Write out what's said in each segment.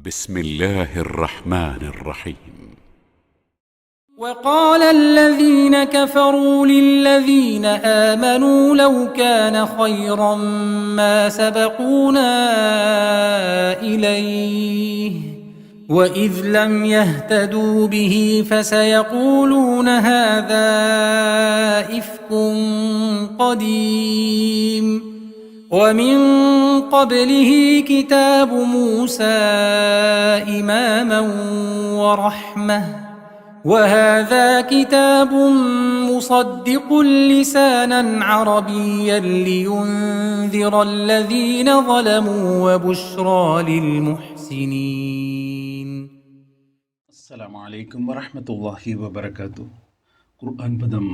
بسم الله الرحمن الرحيم. وقال الذين كفروا للذين آمنوا لو كان خيرا ما سبقونا إليه وإذ لم يهتدوا به فسيقولون هذا إفك قديم ومن قبله كتاب موسى إماما ورحمة وهذا كتاب مصدق لسانا عربيا لينذر الذين ظلموا وبشرى للمحسنين. السلام عليكم ورحمة الله وبركاته. ഖുർആൻ പദം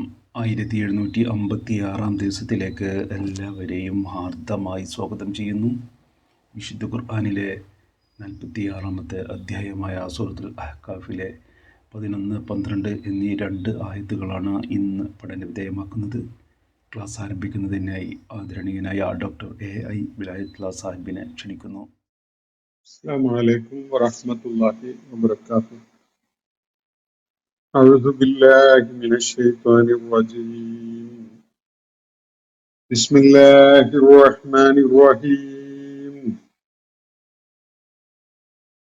1756 ദിവസത്തിലേക്ക് എല്ലാവരെയും ഹാർദമായി സ്വാഗതം ചെയ്യുന്നു. വിശുദ്ധ ഖുർആനിലെ 46-ാമത്തെ അധ്യായമായ സൂറത്തുൽ അഹ്കാഫിലെ 11, 12 എന്നീ 2 ആയത്തുകളാണ് ഇന്ന് പഠനവിധേയമാക്കുന്നത്. ക്ലാസ് ആരംഭിക്കുന്നതിനായി ആദരണീയനായ ഡോക്ടർ AI വിലായത്തുള്ള സാഹിബിനെ ക്ഷണിക്കുന്നു. അസ്സലാമു അലൈക്കും വറഹ്മത്തുള്ളാഹി വബറകാതുഹു. അഊദു ബില്ലാഹി മിനശ് ശൈത്വാനിർ റജീം. ബിസ്മില്ലാഹിർ റഹ്മാനിർ റഹീം.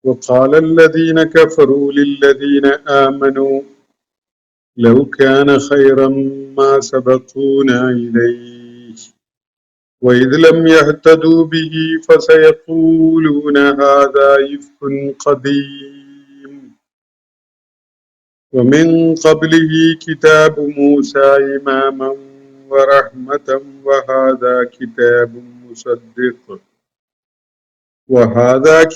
وقال الذين كفروا للذين آمنوا لو كان خيرا ما سبقونا إليه وإذ لم يهتدوا به فسيقولون هذا إفك قديم ومن قبله كتاب موسى إماما ورحمة وهذا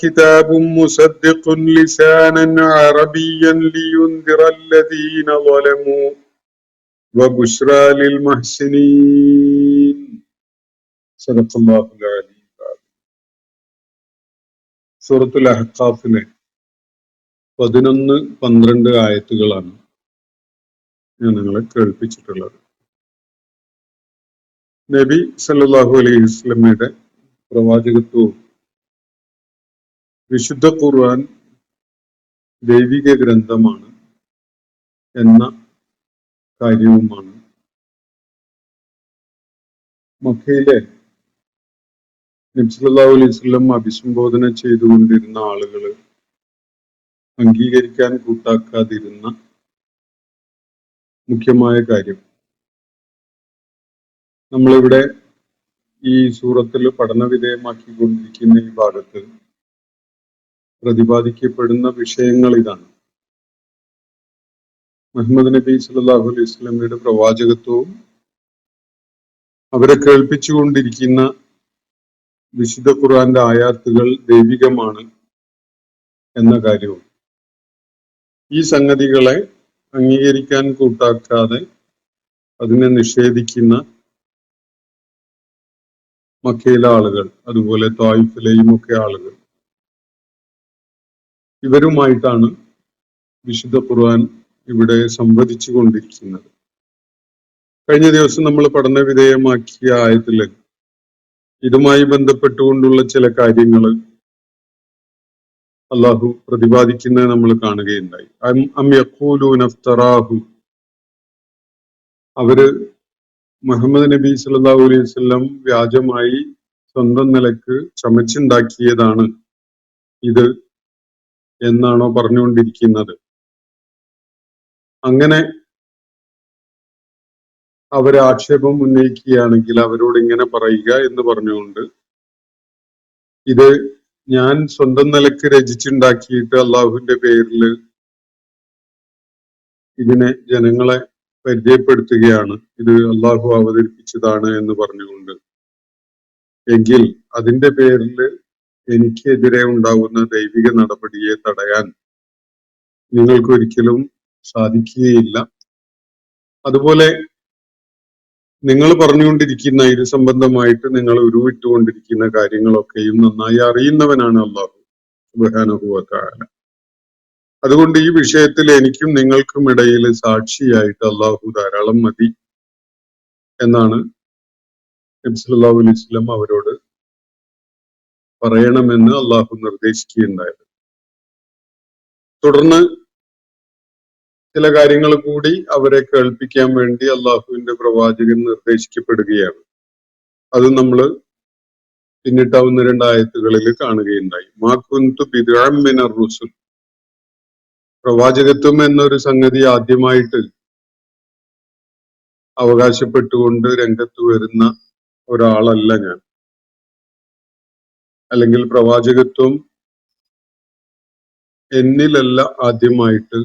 كتاب مصدق لسانا عربيا لينذر الذين ظلموا وبشرى للمحسنين. صدق الله العلي العظيم. സൂറത്തുൽ അഹ്ഖാഫിലെ 11, 12 ആയത്തുകളാണ് ഞാൻ നിങ്ങളെ കേൾപ്പിച്ചിട്ടുള്ളത്. നബി സല്ലല്ലാഹു അലൈഹി വസല്ലമയുടെ പ്രവാചകത്വവും വിശുദ്ധ ഖുർആൻ ദൈവിക ഗ്രന്ഥമാണ് എന്ന കാര്യവുമാണ് മക്കയിലെ നബി സല്ലല്ലാഹു അലൈഹി വസല്ലം അഭിസംബോധന ചെയ്തുകൊണ്ടിരുന്ന ആളുകൾ അംഗീകരിക്കാൻ കൂട്ടാക്കാതിരുന്ന മുഖ്യമായ കാര്യം. നമ്മളിവിടെ ഈ സൂറത്തിൽ പഠനവിധേയമാക്കിക്കൊണ്ടിരിക്കുന്ന ഈ ഭാഗത്ത് പ്രതിപാദിക്കപ്പെടുന്ന വിഷയങ്ങൾ ഇതാണ്. മുഹമ്മദ് നബി സല്ലല്ലാഹു അലൈഹി വസല്ലമയുടെ പ്രവാചകത്വവും അവരെ കേൾപ്പിച്ചുകൊണ്ടിരിക്കുന്ന വിശുദ്ധ ഖുർആന്റെ ആയാത്തുകൾ ദൈവികമാണ് എന്ന കാര്യവും ഈ സംഗതികളെ അംഗീകരിക്കാൻ കൂട്ടാക്കാതെ അതിനെ നിഷേധിക്കുന്ന മക്കയിലെ ആളുകൾ, അതുപോലെ ത്വായിഫിലെയും ഒക്കെ ആളുകൾ, ഇവരുമായിട്ടാണ് വിശുദ്ധ ഖുർആൻ ഇവിടെ സംവദിച്ചു കൊണ്ടിരിക്കുന്നത്. കഴിഞ്ഞ ദിവസം നമ്മൾ പഠന വിധേയമാക്കിയ ആയത്തില് ഇതുമായി ബന്ധപ്പെട്ടുകൊണ്ടുള്ള ചില കാര്യങ്ങൾ അള്ളാഹു പ്രതിപാദിക്കുന്നത് നമ്മൾ കാണുകയുണ്ടായി. അം യഖൂലൂന ഇഫ്തറാഹു, അവര് മുഹമ്മദ് നബി സല്ലല്ലാഹു അലൈഹി വസല്ലം വ്യാജമായി സ്വന്തം നിലക്ക് ചമച്ചുണ്ടാക്കിയതാണ് ഇത് എന്നാണോ പറഞ്ഞുകൊണ്ടിരിക്കുന്നത്? അങ്ങനെ അവരെ ആക്ഷേപം ഉന്നയിക്കുകയാണെങ്കിൽ അവരോട് ഇങ്ങനെ പറയുക എന്ന് പറഞ്ഞുകൊണ്ട്, ഇത് ഞാൻ സ്വന്തം നിലക്ക് രചിച്ചുണ്ടാക്കിയിട്ട് അള്ളാഹുവിന്റെ പേരിൽ ഇതിനെ ജനങ്ങളെ പരിചയപ്പെടുത്തുകയാണ്, ഇത് അള്ളാഹു അവതരിപ്പിച്ചതാണ് എന്ന് പറഞ്ഞുകൊണ്ട്, എങ്കിൽ അതിന്റെ പേരിൽ എനിക്കെതിരെ ഉണ്ടാകുന്ന ദൈവിക നടപടിയെ തടയാൻ നിങ്ങൾക്കൊരിക്കലും സാധിക്കുകയില്ല. അതുപോലെ നിങ്ങൾ പറഞ്ഞുകൊണ്ടിരിക്കുന്ന ഇത് സംബന്ധമായിട്ട് നിങ്ങൾ ഉരുവിട്ടുകൊണ്ടിരിക്കുന്ന കാര്യങ്ങളൊക്കെയും നന്നായി അറിയുന്നവനാണ് അള്ളാഹു സുബ്ഹാനഹു വ തആല. അതുകൊണ്ട് ഈ വിഷയത്തിൽ എനിക്കും നിങ്ങൾക്കും ഇടയിൽ സാക്ഷിയായിട്ട് അള്ളാഹു ധാരാളം മതി എന്നാണ് നബി സല്ലല്ലാഹു അലൈഹി വസല്ലം അവരോട് പറയണമെന്ന് അള്ളാഹു നിർദ്ദേശിക്കുകയുണ്ടായത്. തുടർന്ന് ചില കാര്യങ്ങൾ കൂടി അവരെ കേൾപ്പിക്കാൻ വേണ്ടി അള്ളാഹുവിന്റെ പ്രവാചകൻ നിർദ്ദേശിക്കപ്പെടുകയാണ്. അത് നമ്മൾ പിന്നിട്ട 1-2 ആയത്തുകളിൽ കാണുകയുണ്ടായി. മാ കുന്തു ബിദ്അൻ മിനർ റുസുൽ, പ്രവാചകത്വം എന്നൊരു സംഗതി ആദ്യമായിട്ട് അവകാശപ്പെട്ടുകൊണ്ട് രംഗത്ത് വരുന്ന ഒരാളല്ല ഞാൻ. അല്ലെങ്കിൽ പ്രവാചകത്വം എന്നിലല്ല ആദ്യമായിട്ട്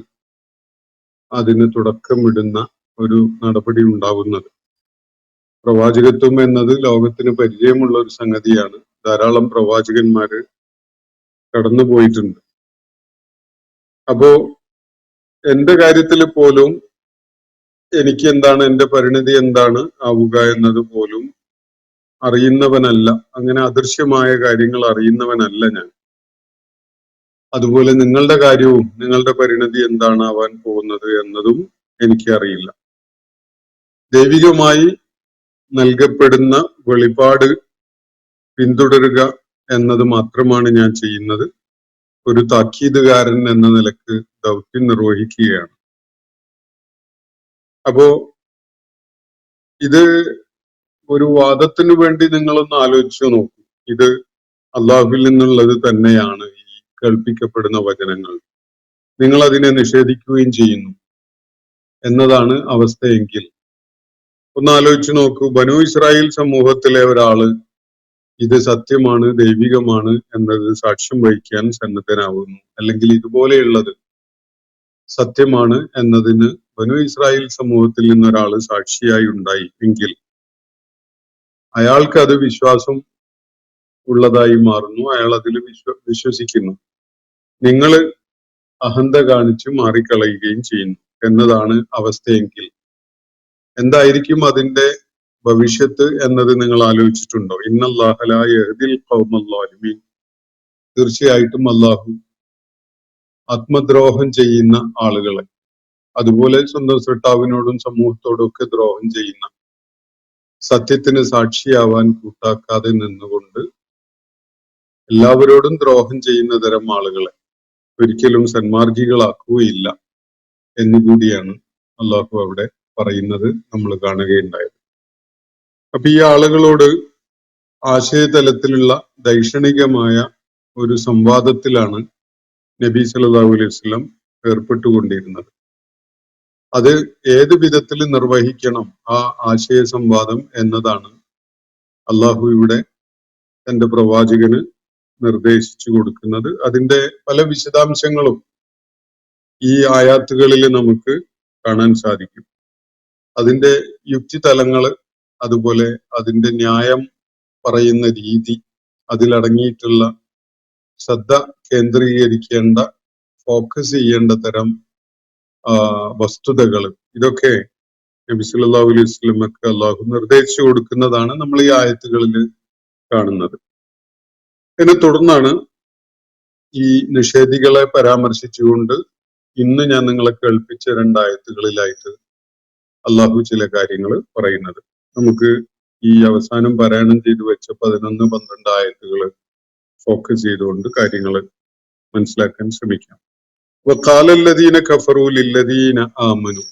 അതിന് തുടക്കമിടുന്ന ഒരു നടപടി ഉണ്ടാവുന്നത്. പ്രവാചകത്വം എന്നത് ലോകത്തിന് പരിചയമുള്ള ഒരു സംഗതിയാണ്. ധാരാളം പ്രവാചകന്മാര് കടന്നുപോയിട്ടുണ്ട്. അപ്പോ എന്റെ കാര്യത്തിൽ പോലും എനിക്ക് എന്താണ്, എന്റെ പരിണിതി എന്താണ് ആവുക എന്നത് പോലും അറിയുന്നവനല്ല. അങ്ങനെ അദൃശ്യമായ കാര്യങ്ങൾ അറിയുന്നവനല്ല ഞാൻ. അതുപോലെ നിങ്ങളുടെ കാര്യവും നിങ്ങളുടെ പരിണിതി എന്താണ് ആവാൻ പോകുന്നത് എന്നതും എനിക്ക് അറിയില്ല. ദൈവികമായി നൽകപ്പെടുന്ന വെളിപാട് പിന്തുടരുക എന്നത് മാത്രമാണ് ഞാൻ ചെയ്യുന്നത്. ഒരു താക്കീതുകാരൻ എന്ന നിലക്ക് ദൗത്യം നിർവഹിക്കുകയാണ്. അപ്പോ ഇത് ഒരു വാദത്തിനു വേണ്ടി നിങ്ങളൊന്ന് ആലോചിച്ചു നോക്കൂ. ഇത് അള്ളാഹുവിൽ നിന്നുള്ളത് തന്നെയാണ് ഈ കേൾപ്പിക്കപ്പെടുന്ന വചനങ്ങൾ. നിങ്ങൾ അതിനെ നിഷേധിക്കുകയും ചെയ്യുന്നു എന്നതാണ് അവസ്ഥയെങ്കിൽ ഒന്ന് ആലോചിച്ചു നോക്കൂ. ബനൂ ഇസ്രായേൽ സമൂഹത്തിലെ ഒരാള് ഇത് സത്യമാണ്, ദൈവികമാണ് എന്നത് സാക്ഷ്യം വഹിക്കാൻ സന്നദ്ധനാവുന്നു, അല്ലെങ്കിൽ ഇതുപോലെയുള്ളത് സത്യമാണ് എന്നതിന് ബനൂ ഇസ്രായേൽ സമൂഹത്തിൽ നിന്നൊരാള് സാക്ഷിയായി ഉണ്ടായി എങ്കിൽ അയാൾക്ക് അത് വിശ്വാസം ഉള്ളതായി മാറുന്നു. അയാൾ അതിൽ വിശ്വസിക്കുന്നു. നിങ്ങൾ അഹന്ത കാണിച്ച് മാറിക്കളയുകയും ചെയ്യുന്നു എന്നതാണ് അവസ്ഥയെങ്കിൽ എന്തായിരിക്കും അതിന്റെ ഭവിഷ്യത്ത് എന്നത് നിങ്ങൾ ആലോചിച്ചിട്ടുണ്ടോ? ഇന്നല്ലാഹ ലാ യഹ്ദിൽ ഖൗമൽ ളാലിമീൻ, തീർച്ചയായിട്ടും അള്ളാഹു ആത്മദ്രോഹം ചെയ്യുന്ന ആളുകളെ, അതുപോലെ സ്വന്തം സൃഷ്ടാവിനോടും സമൂഹത്തോടും ഒക്കെ ദ്രോഹം ചെയ്യുന്ന, സത്യത്തിന് സാക്ഷിയാവാൻ കൂട്ടാക്കാതെ നിന്നുകൊണ്ട് എല്ലാവരോടും ദ്രോഹം ചെയ്യുന്ന തരം ആളുകളെ ഒരിക്കലും സന്മാർഗികളാക്കുകയില്ല എന്നുകൂടിയാണ് അള്ളാഹു അവിടെ പറയുന്നത് നമ്മൾ കാണുകയുണ്ടായത്. അപ്പൊ ഈ ആളുകളോട് ആശയതലത്തിലുള്ള ദൈക്ഷണികമായ ഒരു സംവാദത്തിലാണ് നബി സല്ലല്ലാഹു അലൈഹി വസല്ലം ഏർപ്പെട്ടുകൊണ്ടിരുന്നത്. അത് ഏത് വിധത്തിൽ നിർവഹിക്കണം ആ ആശയ സംവാദം എന്നതാണ് അള്ളാഹു ഇവിടെ തന്റെ പ്രവാചകന് നിർദ്ദേശിച്ചു കൊടുക്കുന്നത്. അതിന്റെ പല വിശദാംശങ്ങളും ഈ ആയാത്തുകളിൽ നമുക്ക് കാണാൻ സാധിക്കും. അതിന്റെ യുക്തിതലങ്ങള്, അതുപോലെ അതിന്റെ ന്യായം പറയുന്ന രീതി, അതിലടങ്ങിയിട്ടുള്ള ശ്രദ്ധ കേന്ദ്രീകരിക്കേണ്ട, ഫോക്കസ് ചെയ്യേണ്ട തരം വസ്തുതകൾ, ഇതൊക്കെ നബി സല്ലല്ലാഹു അലൈഹി വസല്ലമക്ക് അള്ളാഹു നിർദ്ദേശിച്ചു കൊടുക്കുന്നതാണ് നമ്മൾ ഈ ആയത്തുകളിൽ കാണുന്നത്. ഇതിനെ തുടർന്നാണ് ഈ നിഷേധികളെ പരാമർശിച്ചുകൊണ്ട് ഇന്ന് ഞാൻ നിങ്ങളെ കേൾപ്പിച്ച 2 ആയത്തുകളിലായിട്ട് അള്ളാഹു ചില കാര്യങ്ങൾ പറയുന്നത്. നമുക്ക് ഈ അവസാനം പാരായണം ചെയ്തു വെച്ച 11-12 ആയത്തുകൾ ഫോക്കസ് ചെയ്തുകൊണ്ട് കാര്യങ്ങൾ മനസ്സിലാക്കാൻ ശ്രമിക്കാം. വഖാലല്ലദീന കഫറൂ ലില്ലദീന ആമനു,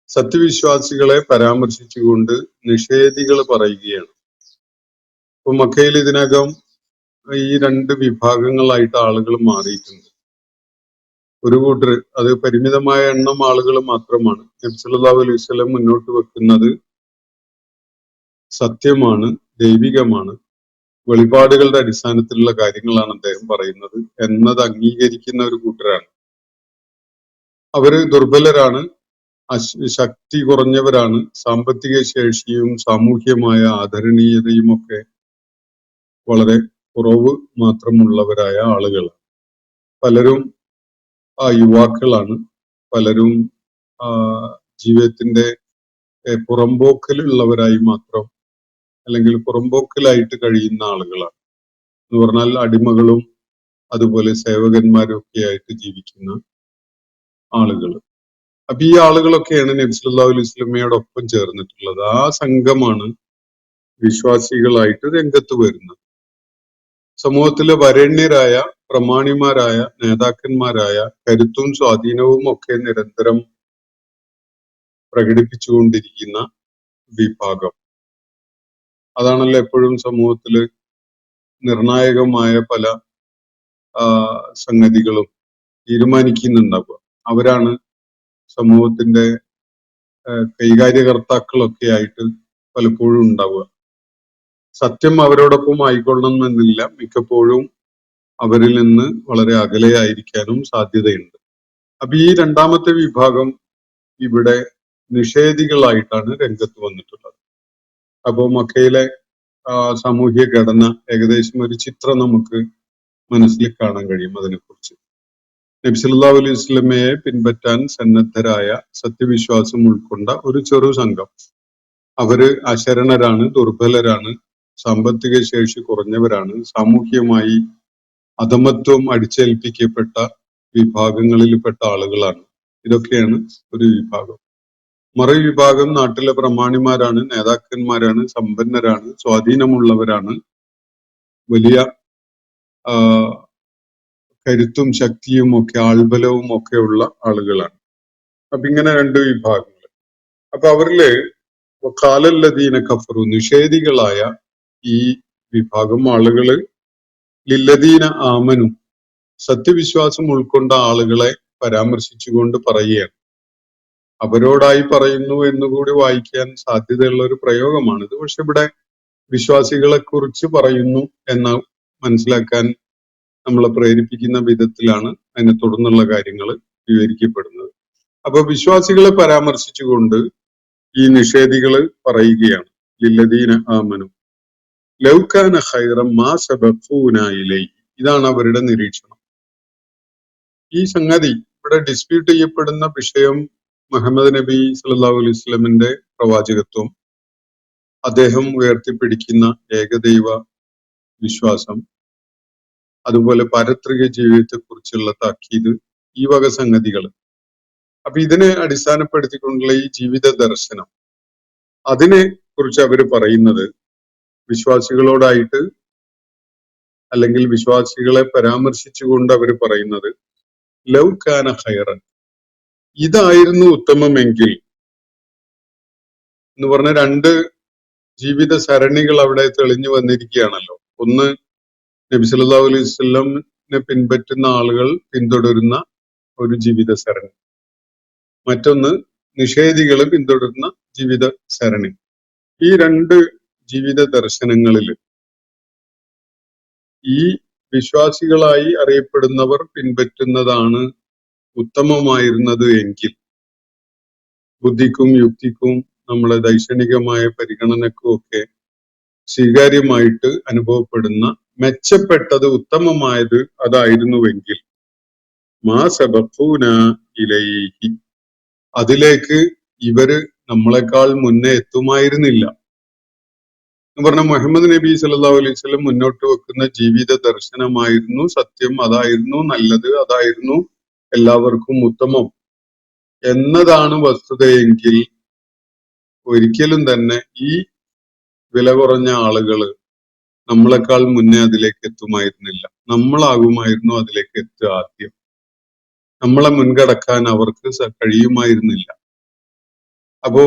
സത്യവിശ്വാസികളെ പരാമർശിച്ചുകൊണ്ട് നിഷേധികൾ പറയുകയാണ്. ഇപ്പൊ മക്കയിൽ ഇതിനകം ഈ 2 വിഭാഗങ്ങളായിട്ട് ആളുകൾ മാറിയിട്ടുണ്ട്. ഒരു കൂട്ടർ, അത് പരിമിതമായ എണ്ണം ആളുകൾ മാത്രമാണ്. നബി സല്ലല്ലാഹു അലൈഹി വസല്ലം മുന്നോട്ട് വെക്കുന്നത് സത്യമാണ്, ദൈവികമാണ്, വെളിപാടുകളുടെ അടിസ്ഥാനത്തിലുള്ള കാര്യങ്ങളാണ് അദ്ദേഹം പറയുന്നത് എന്നത് അംഗീകരിക്കുന്ന ഒരു കൂട്ടരാണ്. അവര് ദുർബലരാണ്, ശക്തി കുറഞ്ഞവരാണ്, സാമ്പത്തിക ശേഷിയും സാമൂഹ്യമായ ആദരണീയതയും ഒക്കെ വളരെ കുറവ് മാത്രമുള്ളവരായ ആളുകളാണ്. പലരും യുവാക്കളാണ്, പലരും ജീവിതത്തിന്റെ പുറമ്പോക്കിലുള്ളവരായി മാത്രം, അല്ലെങ്കിൽ പുറമ്പോക്കിലായിട്ട് കഴിയുന്ന ആളുകളാണ്. എന്ന് പറഞ്ഞാൽ അടിമകളും അതുപോലെ സേവകന്മാരും ഒക്കെ ആയിട്ട് ജീവിക്കുന്ന ആളുകൾ. അപ്പൊ ഈ ആളുകളൊക്കെയാണ് നബി സല്ലല്ലാഹു അലൈഹി വസല്ലമയോടൊപ്പം ചേർന്നിട്ടുള്ളത്. ആ സംഘമാണ് വിശ്വാസികളായിട്ട് രംഗത്ത് വരുന്നത്. സമൂഹത്തിലെ വരേണ്യരായ പ്രമാണിമാരായ നേതാക്കന്മാരായ കരുത്തും സ്വാധീനവും ഒക്കെ നിരന്തരം പ്രകടിപ്പിച്ചുകൊണ്ടിരിക്കുന്ന വിഭാഗം. അതാണല്ലോ എപ്പോഴും സമൂഹത്തില് നിർണായകമായ പല സംഗതികളും തീരുമാനിക്കുന്നുണ്ടാവുക. അവരാണ് സമൂഹത്തിന്റെ കൈകാര്യകർത്താക്കളൊക്കെ ആയിട്ട് പലപ്പോഴും ഉണ്ടാവുക. സത്യം അവരോടൊപ്പം ആയിക്കൊള്ളണമെന്നില്ല, മിക്കപ്പോഴും അവരിൽ നിന്ന് വളരെ അകലെയായിരിക്കാനും സാധ്യതയുണ്ട്. അപ്പൊ ഈ രണ്ടാമത്തെ വിഭാഗം ഇവിടെ നിഷേധികളായിട്ടാണ് രംഗത്ത് വന്നിട്ടുള്ളത്. അപ്പോ മക്കയിലെ സാമൂഹ്യ ഘടന ഏകദേശം ഒരു ചിത്രം നമുക്ക് മനസ്സിൽ കാണാൻ കഴിയും. അതിനെക്കുറിച്ച് നബി സല്ലല്ലാഹു അലൈഹി വസല്ലമയെ പിൻപറ്റാൻ സന്നദ്ധരായ സത്യവിശ്വാസം ഉൾക്കൊണ്ട ഒരു ചെറു സംഘം. അവര് അശരണരാണ്, ദുർബലരാണ്, സാമ്പത്തിക ശേഷി കുറഞ്ഞവരാണ്, സാമൂഹ്യമായി അധമത്വം അടിച്ചേൽപ്പിക്കപ്പെട്ട വിഭാഗങ്ങളിൽപ്പെട്ട ആളുകളാണ്. ഇതൊക്കെയാണ് ഒരു വിഭാഗം. മറുവിഭാഗം നാട്ടിലെ പ്രമാണിമാരാണ്, നേതാക്കന്മാരാണ്, സമ്പന്നരാണ്, സ്വാധീനമുള്ളവരാണ്, വലിയ കരുത്തും ശക്തിയും ഒക്കെ ആൾബലവും ഒക്കെ ഉള്ള ആളുകളാണ്. അപ്പൊ ഇങ്ങനെ രണ്ട് വിഭാഗങ്ങൾ. അപ്പൊ അവരില് കാലല്ലദീന കഫറു, നിഷേധികളായ ഈ വിഭാഗം ആളുകള് ലില്ലദീന ആമനു, സത്യവിശ്വാസം ഉൾക്കൊണ്ട ആളുകളെ പരാമർശിച്ചുകൊണ്ട് പറയുകയാണ്. അവരോടായി പറയുന്നു എന്നുകൂടി വായിക്കാൻ സാധ്യതയുള്ള ഒരു പ്രയോഗമാണിത്. പക്ഷെ ഇവിടെ വിശ്വാസികളെ കുറിച്ച് പറയുന്നു എന്ന് മനസ്സിലാക്കാൻ നമ്മളെ പ്രേരിപ്പിക്കുന്ന വിധത്തിലാണ് അതിനെ തുടർന്നുള്ള കാര്യങ്ങൾ വിവരിക്കപ്പെടുന്നത്. അപ്പൊ വിശ്വാസികളെ പരാമർശിച്ചുകൊണ്ട് ഈ നിഷേധികള് പറയുകയാണ്, ലില്ലദീന ആമനു ലൗകാന ഖൈറൻ മാ സബഖൂനാ ഇലൈഹി. ഇതാണ് അവരുടെ നിരീക്ഷണം. ഈ സംഗതി ഇവിടെ ഡിസ്പ്യൂട്ട് ചെയ്യപ്പെടുന്ന വിഷയം മുഹമ്മദ് നബി സല്ലല്ലാഹു അലൈഹി വസല്ലമിന്റെ പ്രവാചകത്വം, അദ്ദേഹം ഉയർത്തിപ്പിടിക്കുന്ന ഏകദൈവ വിശ്വാസം, അതുപോലെ പാരത്രിക ജീവിതത്തെ കുറിച്ചുള്ള താക്കീത്, ഈ വക സംഗതികൾ. അപ്പൊ ഇതിനെ അടിസ്ഥാനപ്പെടുത്തിക്കൊണ്ടുള്ള ഈ ജീവിത ദർശനം, അതിനെ കുറിച്ച് അവർ പറയുന്നത് വിശ്വാസികളോടായിട്ട്, അല്ലെങ്കിൽ വിശ്വാസികളെ പരാമർശിച്ചുകൊണ്ട് അവർ പറയുന്നത് ലൗകാന ഖൈറൻ, ഇതായിരുന്നു ഉത്തമമെങ്കിൽ എന്ന് പറഞ്ഞ രണ്ട് ജീവിത സരണികൾ അവിടെ തെളിഞ്ഞു വന്നിരിക്കുകയാണല്ലോ. ഒന്ന്, നബി സല്ലല്ലാഹു അലൈഹി വസല്ലമിനെ പിൻപറ്റുന്ന ആളുകൾ പിന്തുടരുന്ന ഒരു ജീവിത സരണി, മറ്റൊന്ന് നിഷേധികൾ പിന്തുടരുന്ന ജീവിത സരണി. ഈ രണ്ട് ജീവിത ദർശനങ്ങളിൽ ഈ വിശ്വാസികളായി അറിയപ്പെടുന്നവർ പിൻപറ്റുന്നതാണ് ഉത്തമമായിരുന്നത് എങ്കിൽ ബുദ്ധിക്കും യുക്തിക്കും നമ്മളെ ദൈക്ഷണികമായ പരിഗണനക്കും ഒക്കെ സ്വീകാര്യമായിട്ട് അനുഭവപ്പെടുന്ന മെച്ചപ്പെട്ടത്, ഉത്തമമായത് അതായിരുന്നുവെങ്കിൽ മാ സബഖൂന ഇലൈഹി, അതിലേക്ക് ഇവര് നമ്മളെക്കാൾ മുന്നേ എത്തുമായിരുന്നില്ല എന്ന് പറഞ്ഞ മുഹമ്മദ് നബി സല്ലല്ലാഹു അലൈഹി വസല്ലം മുന്നോട്ട് വെക്കുന്ന ജീവിത ദർശനമായിരുന്നു സത്യം, അതായിരുന്നു നല്ലത്, അതായിരുന്നു എല്ലാവർക്കും ഉത്തമം എന്നതാണ് വസ്തുതയെങ്കിൽ ഒരിക്കലും തന്നെ ഈ വില കുറഞ്ഞ ആളുകള് നമ്മളെക്കാൾ മുന്നേ അതിലേക്ക് എത്തുമായിരുന്നില്ല. നമ്മളാകുമായിരുന്നു അതിലേക്ക് എത്തുക ആദ്യം. നമ്മളെ മുൻകടക്കാൻ അവർക്ക് കഴിയുമായിരുന്നില്ല. അപ്പോ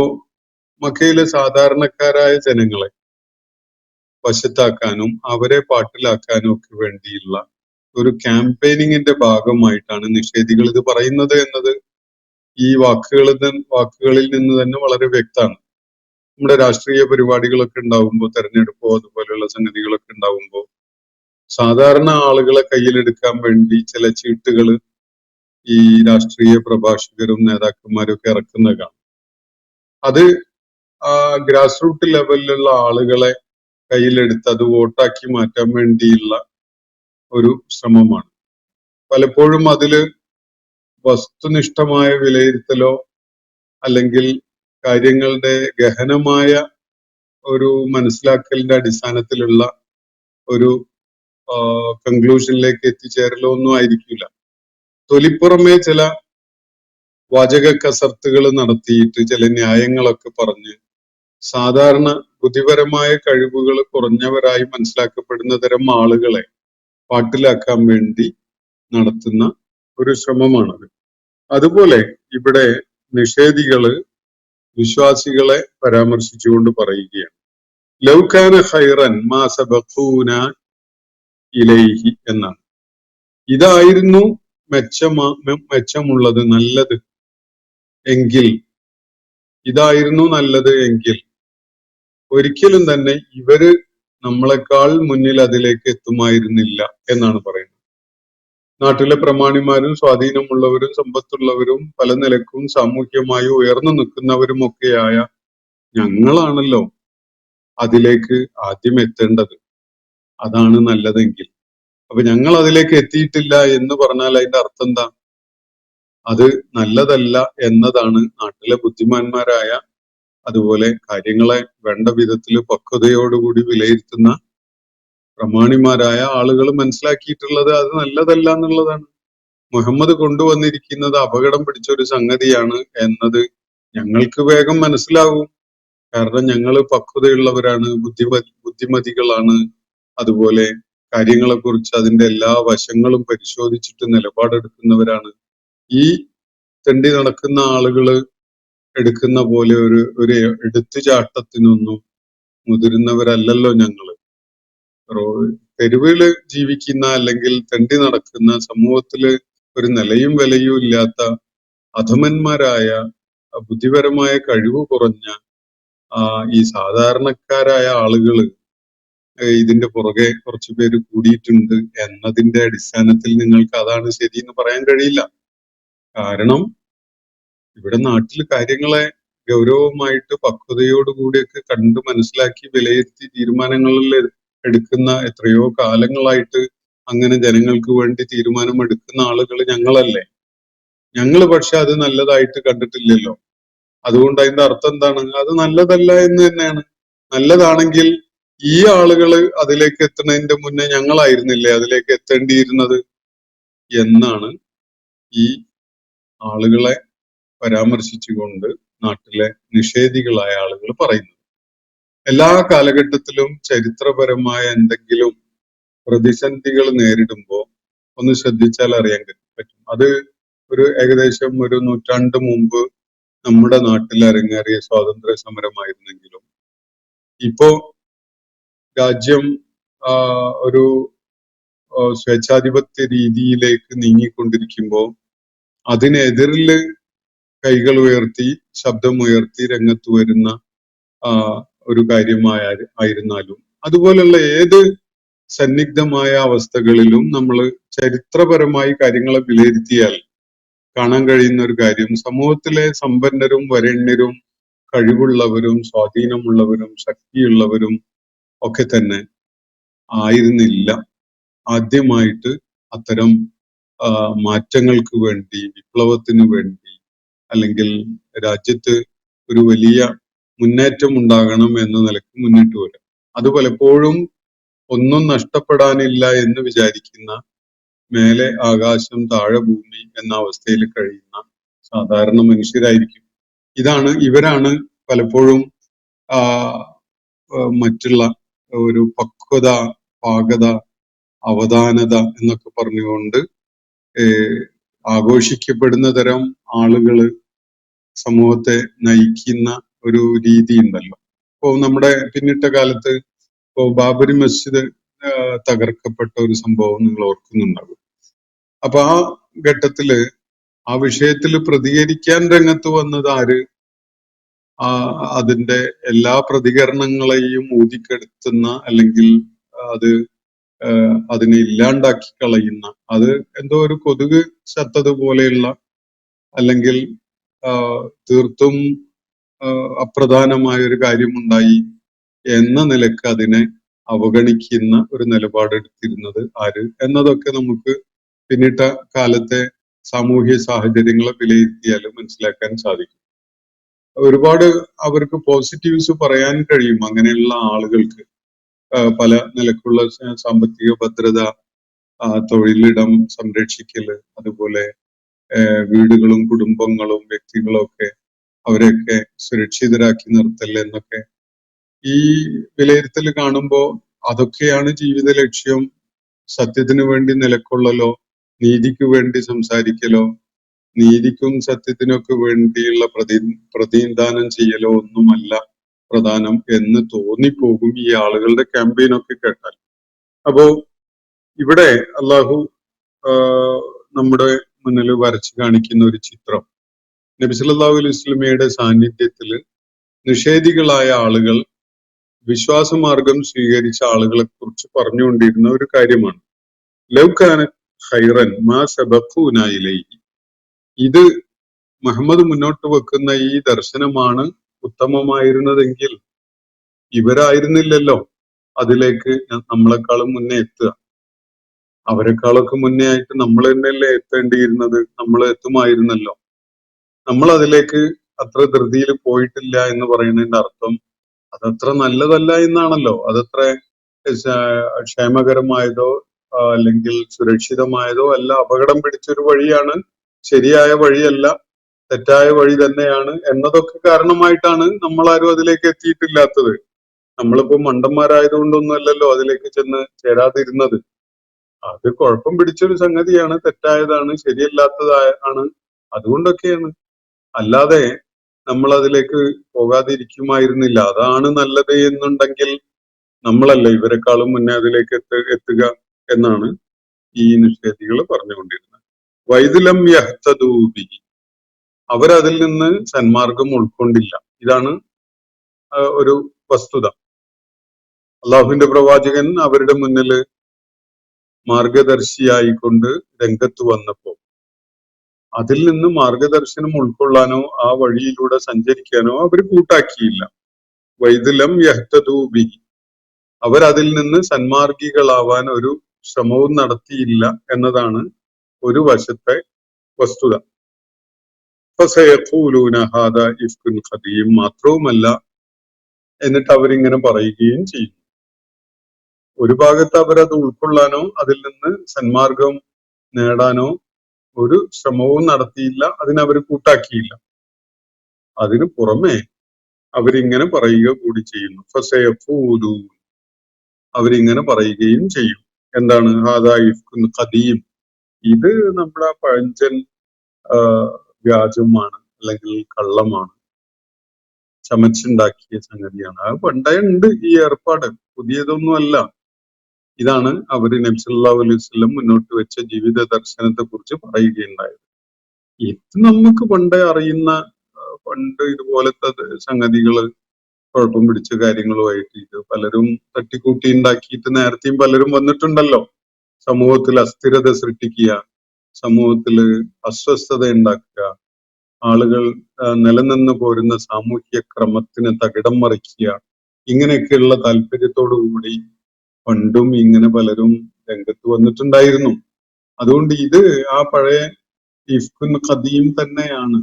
മക്കയിലെ സാധാരണക്കാരായ ജനങ്ങളെ വശത്താക്കാനും അവരെ പാട്ടിലാക്കാനും ഒക്കെ വേണ്ടിയുള്ള ഒരു ക്യാമ്പയിനിങ്ങിന്റെ ഭാഗമായിട്ടാണ് നിഷേധികൾ ഇത് പറയുന്നത് എന്നത് ഈ വാക്കുകളിൽ നിന്ന് തന്നെ വളരെ വ്യക്തമാണ്. നമ്മുടെ രാഷ്ട്രീയ പരിപാടികളൊക്കെ ഉണ്ടാവുമ്പോൾ, തെരഞ്ഞെടുപ്പോ അതുപോലെയുള്ള സംഗതികളൊക്കെ ഉണ്ടാവുമ്പോൾ സാധാരണ ആളുകളെ കയ്യിലെടുക്കാൻ വേണ്ടി ചില ചീട്ടുകൾ ഈ രാഷ്ട്രീയ പ്രഭാഷകരും നേതാക്കന്മാരും ഒക്കെ ഇറക്കുന്നതാണ്. അത് ഗ്രാസ് റൂട്ട് ലെവലിലുള്ള ആളുകളെ കയ്യിലെടുത്ത് അത് വോട്ടാക്കി മാറ്റാൻ വേണ്ടിയുള്ള ഒരു ശ്രമമാണ്. പലപ്പോഴും അതില് വസ്തുനിഷ്ഠമായ വിലയിരുത്തലോ അല്ലെങ്കിൽ കാര്യങ്ങളുടെ ഗഹനമായ ഒരു മനസ്സിലാക്കലിന്റെ അടിസ്ഥാനത്തിലുള്ള ഒരു കൺക്ലൂഷനിലേക്ക് എത്തിച്ചേരലോ ഒന്നും ആയിരിക്കില്ല. തൊലിപ്പുറമേ ചില വാചക കസർത്തുകൾ നടത്തിയിട്ട് ചില ന്യായങ്ങളൊക്കെ പറഞ്ഞ് സാധാരണ ബുദ്ധിപരമായ കഴിവുകൾ കുറഞ്ഞവരായി മനസ്സിലാക്കപ്പെടുന്ന തരം ആളുകളെ പാട്ടിലാക്കാൻ വേണ്ടി നടത്തുന്ന ഒരു ശ്രമമാണത്. അതുപോലെ ഇവിടെ നിഷേധികള് വിശ്വാസികളെ പരാമർശിച്ചുകൊണ്ട് പറയുകയാണ്, ലൗകാന ഖൈറൻ മാ സബഖൂന ഇലൈഹി എന്നാണ്. ഇതായിരുന്നു മെച്ചമുള്ളത്, നല്ലത് എങ്കിൽ, ഇതായിരുന്നു നല്ലത് എങ്കിൽ ഒരിക്കലും തന്നെ ഇവര് നമ്മളെക്കാൾ മുന്നിൽ അതിലേക്ക് എത്തുമായിരുന്നില്ല എന്നാണ് പറയുന്നത്. നാട്ടിലെ പ്രമാണിമാരും സ്വാധീനമുള്ളവരും സമ്പത്തുള്ളവരും പല നിലക്കും സാമൂഹ്യമായി ഉയർന്നു നിൽക്കുന്നവരും ഒക്കെയായ ഞങ്ങളാണല്ലോ അതിലേക്ക് ആദ്യം എത്തേണ്ടത്. അതാണ് നല്ലതെങ്കിൽ. അപ്പൊ ഞങ്ങൾ അതിലേക്ക് എത്തിയിട്ടില്ല എന്ന് പറഞ്ഞാൽ അതിന്റെ അർത്ഥം എന്താ? അത് നല്ലതല്ല എന്നതാണ് നാട്ടിലെ ബുദ്ധിമാന്മാരായ, അതുപോലെ കാര്യങ്ങളെ വേണ്ട വിധത്തിൽ പക്വതയോടുകൂടി വിലയിരുത്തുന്ന പ്രമാണിമാരായ ആളുകൾ മനസ്സിലാക്കിയിട്ടുള്ളത്. അത് നല്ലതല്ല എന്നുള്ളതാണ്. മുഹമ്മദ് കൊണ്ടുവന്നിരിക്കുന്നത് അപകടം പിടിച്ച ഒരു സംഗതിയാണ് എന്നത് ഞങ്ങൾക്ക് വേഗം മനസ്സിലാവും. കാരണം ഞങ്ങൾ പക്വതയുള്ളവരാണ്, ബുദ്ധിമതികളാണ്, അതുപോലെ കാര്യങ്ങളെ കുറിച്ച് അതിന്റെ എല്ലാ വശങ്ങളും പരിശോധിച്ചിട്ട് നിലപാടെടുക്കുന്നവരാണ്. ഈ തെണ്ടി നടക്കുന്ന ആളുകള് എടുക്കുന്ന പോലെ ഒരു എടുത്തുചാട്ടത്തിനൊന്നും മുതിരുന്നവരല്ലല്ലോ ഞങ്ങള്. തെരുവില് ജീവിക്കുന്ന അല്ലെങ്കിൽ തെണ്ടി നടക്കുന്ന, സമൂഹത്തില് ഒരു നിലയും വിലയും ഇല്ലാത്ത അധമന്മാരായ, ബുദ്ധിപരമായ കഴിവ് കുറഞ്ഞ ഈ സാധാരണക്കാരായ ആളുകള് ഇതിന്റെ പുറകെ കുറച്ചു പേര് കൂടിയിട്ടുണ്ട് എന്നതിന്റെ അടിസ്ഥാനത്തിൽ നിങ്ങൾക്ക് അതാണ് ശരി എന്ന് പറയാൻ കഴിയില്ല. കാരണം ഇവിടെ നാട്ടിൽ കാര്യങ്ങളെ ഗൗരവമായിട്ട് പക്വതയോടുകൂടിയൊക്കെ കണ്ട് മനസ്സിലാക്കി വിലയിരുത്തി തീരുമാനങ്ങളിൽ എടുക്കുന്ന എത്രയോ കാലങ്ങളായിട്ട് അങ്ങനെ ജനങ്ങൾക്ക് വേണ്ടി തീരുമാനം എടുക്കുന്ന ആളുകൾ ഞങ്ങളല്ലേ. ഞങ്ങൾ പക്ഷെ അത് നല്ലതായിട്ട് കണ്ടിട്ടില്ലല്ലോ. അതുകൊണ്ട് അതിന്റെ അർത്ഥം എന്താണ്? അത് നല്ലതല്ല എന്ന് തന്നെയാണ്. നല്ലതാണെങ്കിൽ ഈ ആളുകള് അതിലേക്ക് എത്തുന്നതിന്റെ മുന്നേ ഞങ്ങളായിരുന്നില്ലേ അതിലേക്ക് എത്തേണ്ടിയിരുന്നത് എന്നാണ് ഈ ആളുകളെ പരാമർശിച്ചുകൊണ്ട് നാട്ടിലെ നിഷേധികളായ ആളുകൾ പറയുന്നത്. എല്ലാ കാലഘട്ടത്തിലും ചരിത്രപരമായ എന്തെങ്കിലും പ്രതിസന്ധികൾ നേരിടുമ്പോൾ ഒന്ന് ശ്രദ്ധിച്ചാൽ അറിയാൻ പറ്റും. അത് ഏകദേശം ഒരു നൂറ്റാണ്ട് മുമ്പ് നമ്മുടെ നാട്ടിൽ അരങ്ങേറിയ സ്വാതന്ത്ര്യ സമരമായിരുന്നെങ്കിലും ഇപ്പോ രാജ്യം ഒരു സ്വേച്ഛാധിപത്യ രീതിയിലേക്ക് നീങ്ങിക്കൊണ്ടിരിക്കുമ്പോൾ അതിനെതിരില് കൈകൾ ഉയർത്തി ശബ്ദമുയർത്തി രംഗത്ത് വരുന്ന ഒരു ആയിരുന്നാലും, അതുപോലുള്ള ഏത് സന്നിഗ്ധമായ അവസ്ഥകളിലും നമ്മൾ ചരിത്രപരമായി കാര്യങ്ങളെ വിലയിരുത്തിയാൽ കാണാൻ കഴിയുന്ന ഒരു കാര്യം, സമൂഹത്തിലെ സമ്പന്നരും വരണ്യരും കഴിവുള്ളവരും സ്വാധീനമുള്ളവരും ശക്തിയുള്ളവരും ഒക്കെ തന്നെ ആയിരുന്നില്ല ആദ്യമായിട്ട് അത്തരം മാറ്റങ്ങൾക്ക് വേണ്ടി, വിപ്ലവത്തിന് വേണ്ടി, അല്ലെങ്കിൽ രാജ്യത്ത് ഒരു വലിയ മുന്നേറ്റം ഉണ്ടാകണം എന്ന നിലക്ക് മുന്നിട്ട് വരും. അത് പലപ്പോഴും ഒന്നും നഷ്ടപ്പെടാനില്ല എന്ന് വിചാരിക്കുന്ന, മേലെ ആകാശം താഴെ ഭൂമി എന്ന അവസ്ഥയിൽ കഴിയുന്ന സാധാരണ മനുഷ്യരായിരിക്കും. ഇവരാണ് പലപ്പോഴും മറ്റുള്ള ഒരു പക്വത, പാകത, അവധാനത എന്നൊക്കെ പറഞ്ഞുകൊണ്ട് ആഘോഷിക്കപ്പെടുന്ന തരം ആളുകള് സമൂഹത്തെ നയിക്കുന്ന ഒരു രീതി ഉണ്ടല്ലോ. ഇപ്പോ നമ്മുടെ പിന്നിട്ട കാലത്ത് ഇപ്പോ ബാബരി മസ്ജിദ് തകർക്കപ്പെട്ട ഒരു സംഭവം നിങ്ങൾ ഓർക്കുന്നുണ്ടാകും. അപ്പൊ ആ ഘട്ടത്തില് ആ വിഷയത്തിൽ പ്രതികരിക്കാൻ രംഗത്ത് വന്നത് ആര്? അതിന്റെ എല്ലാ പ്രതികരണങ്ങളെയും ഊതിക്കെടുത്തുന്ന, അല്ലെങ്കിൽ അതിനെ ഇല്ലാണ്ടാക്കി കളയുന്ന, അത് എന്തോ ഒരു കൊതുക് ചത്തതുപോലെയുള്ള, അല്ലെങ്കിൽ തീർത്തും അപ്രധാനമായ ഒരു കാര്യമുണ്ടായി എന്ന നിലക്ക് അതിനെ അവഗണിക്കുന്ന ഒരു നിലപാടെടുത്തിരുന്നത് ആര് എന്നതൊക്കെ നമുക്ക് പിന്നിട്ട കാലത്തെ സാമൂഹ്യ സാഹചര്യങ്ങളെ വിലയിരുത്തിയാൽ മനസ്സിലാക്കാൻ സാധിക്കും. ഒരുപാട് അവർക്ക് പോസിറ്റീവ്സ് പറയാൻ കഴിയും അങ്ങനെയുള്ള ആളുകൾക്ക്. പല നിലക്കുള്ള സാമ്പത്തിക ഭദ്രത, തൊഴിലിടം സംരക്ഷിക്കല്, അതുപോലെ വീടുകളും കുടുംബങ്ങളും വ്യക്തികളും ഒക്കെ അവരെയൊക്കെ സുരക്ഷിതരാക്കി നിർത്തൽ എന്നൊക്കെ ഈ വിലയിരുത്തൽ കാണുമ്പോൾ അതൊക്കെയാണ് ജീവിത ലക്ഷ്യം സത്യത്തിനു വേണ്ടി നിലകൊള്ളലോ, നീതിക്ക് വേണ്ടി സംസാരിക്കലോ, നീതിക്കും സത്യത്തിനൊക്കെ വേണ്ടിയുള്ള പ്രതിനിധാനം ചെയ്യലോ ഒന്നുമല്ല പ്രധാനം എന്ന് തോന്നിപ്പോകും ഈ ആളുകളുടെ ക്യാമ്പയിനൊക്കെ കേട്ടാൽ. അപ്പോ ഇവിടെ അള്ളാഹു നമ്മുടെ മുന്നിൽ വരച്ചു കാണിക്കുന്ന ഒരു ചിത്രം, നബി സല്ലല്ലാഹു അലൈഹി വസല്ലമയുടെ സാന്നിധ്യത്തിൽ നിഷേധികളായ ആളുകൾ വിശ്വാസമാർഗം സ്വീകരിച്ച ആളുകളെ കുറിച്ച് പറഞ്ഞുകൊണ്ടിരുന്ന ഒരു കാര്യമാണ്. ലൗകാന ഖൈറൻ മാ സബഖൂന ഇലൈഹി. ഇത് മുഹമ്മദ് മുന്നോട്ട് വെക്കുന്ന ഈ ദർശനമാണ് ഉത്തമമായിരുന്നതെങ്കിൽ ഇവരായിരുന്നില്ലല്ലോ അതിലേക്ക് നമ്മളെക്കാളും മുന്നേ എത്തുക. അവരെക്കാളൊക്കെ മുന്നേ ആയിട്ട് നമ്മൾ തന്നെയല്ലേ എത്തേണ്ടിയിരുന്നത്, നമ്മൾ എത്തുമായിരുന്നല്ലോ. നമ്മൾ അതിലേക്ക് അത്ര ധൃതിയിൽ പോയിട്ടില്ല എന്ന് പറയുന്നതിന്റെ അർത്ഥം അതത്ര നല്ലതല്ല എന്നാണല്ലോ. അതത്ര ക്ഷേമകരമായതോ അല്ലെങ്കിൽ സുരക്ഷിതമായതോ അല്ല, അപകടം പിടിച്ചൊരു വഴിയാണ്, ശരിയായ വഴിയല്ല, തെറ്റായ വഴി തന്നെയാണ് എന്നതൊക്കെ കാരണമായിട്ടാണ് നമ്മളാരും അതിലേക്ക് എത്തിയിട്ടില്ലാത്തത്. നമ്മളിപ്പോ മണ്ടന്മാരായതുകൊണ്ടൊന്നും അല്ലല്ലോ അതിലേക്ക് ചെന്ന് ചേരാതിരുന്നത്. അത് കുഴപ്പം പിടിച്ചൊരു സംഗതിയാണ്, തെറ്റായതാണ്, ശരിയല്ലാത്തതാണ്, അതുകൊണ്ടൊക്കെയാണ്. അല്ലാതെ നമ്മൾ അതിലേക്ക് പോകാതിരിക്കുമായിരുന്നില്ല. അതാണ് നല്ലത് എന്നുണ്ടെങ്കിൽ നമ്മളല്ല ഇവരെക്കാളും മുന്നേ അതിലേക്ക് എത്തുക എന്നാണ് ഈ നിഷേധികൾ പറഞ്ഞുകൊണ്ടിരുന്നത്. വൈദിലം യഹ്തദൂബി, അവരതിൽ നിന്ന് സന്മാർഗം ഉൾക്കൊണ്ടില്ല. ഇതാണ് ഒരു വസ്തുത. അള്ളാഹുവിന്റെ പ്രവാചകൻ അവരുടെ മുന്നിൽ മാർഗദർശിയായിക്കൊണ്ട് രംഗത്ത് വന്നപ്പോ അതിൽ നിന്ന് മാർഗദർശനം ഉൾക്കൊള്ളാനോ ആ വഴിയിലൂടെ സഞ്ചരിക്കാനോ അവർ കൂട്ടാക്കിയില്ല. വൈദിലം യഹ്തദൂബി, അവരതിൽ നിന്ന് സന്മാർഗികളാവാൻ ഒരു ശ്രമവും നടത്തിയില്ല എന്നതാണ് ഒരു വശത്തെ വസ്തുത. ഫസയഖൂലൂന ഹാദാ ഇഫ്കുൻ ഖദീം, മാത്രവുമല്ല എന്നിട്ട് അവരിങ്ങനെ പറയുകയും ചെയ്യും. ഒരു ഭാഗത്ത് അവരത് ഉൾക്കൊള്ളാനോ അതിൽ നിന്ന് സന്മാർഗം നേടാനോ ഒരു ശ്രമവും നടത്തിയില്ല, അതിനവർ കൂട്ടാക്കിയില്ല. അതിനു പുറമെ അവരിങ്ങനെ പറയുക കൂടി ചെയ്യുന്നു. ഫസയഖൂലൂൻ, അവരിങ്ങനെ പറയുകയും ചെയ്യും. എന്താണ്? ഹാദാ ഇഫ്കുൻ ഖദീം, ഇത് നമ്മുടെ പഴഞ്ചൻ വ്യാജമാണ് അല്ലെങ്കിൽ കള്ളമാണ്, ചമച്ചുണ്ടാക്കിയ സംഗതിയാണ്. അത് പണ്ടേ ഉണ്ട് ഈ ഏർപ്പാട്, പുതിയതൊന്നും അല്ല. ഇതാണ് അവര് നബി സല്ലല്ലാഹു അലൈഹി വസല്ലം മുന്നോട്ട് വെച്ച ജീവിത ദർശനത്തെ കുറിച്ച് പറയുകയുണ്ടായത്. ഇത് നമുക്ക് പണ്ടേ അറിയുന്ന, പണ്ട് ഇതുപോലത്തെ സംഗതികള്, കുഴപ്പം പിടിച്ച കാര്യങ്ങളുമായിട്ട് ഇത് പലരും തട്ടിക്കൂട്ടി ഉണ്ടാക്കിയിട്ട് നേരത്തെയും പലരും വന്നിട്ടുണ്ടല്ലോ. സമൂഹത്തിൽ അസ്ഥിരത സൃഷ്ടിക്കുക, സമൂഹത്തില് അസ്വസ്ഥത ഉണ്ടാക്കുക, ആളുകൾ നിലനിന്ന് പോരുന്ന സാമൂഹ്യ ക്രമത്തിന് തകിടം മറിക്കുക, ഇങ്ങനെയൊക്കെയുള്ള താല്പര്യത്തോടു കൂടി പണ്ടും ഇങ്ങനെ പലരും രംഗത്ത് വന്നിട്ടുണ്ടായിരുന്നു. അതുകൊണ്ട് ഇത് ആ പഴയ ഇഫ്കുൻ ഖദീം തന്നെയാണ്.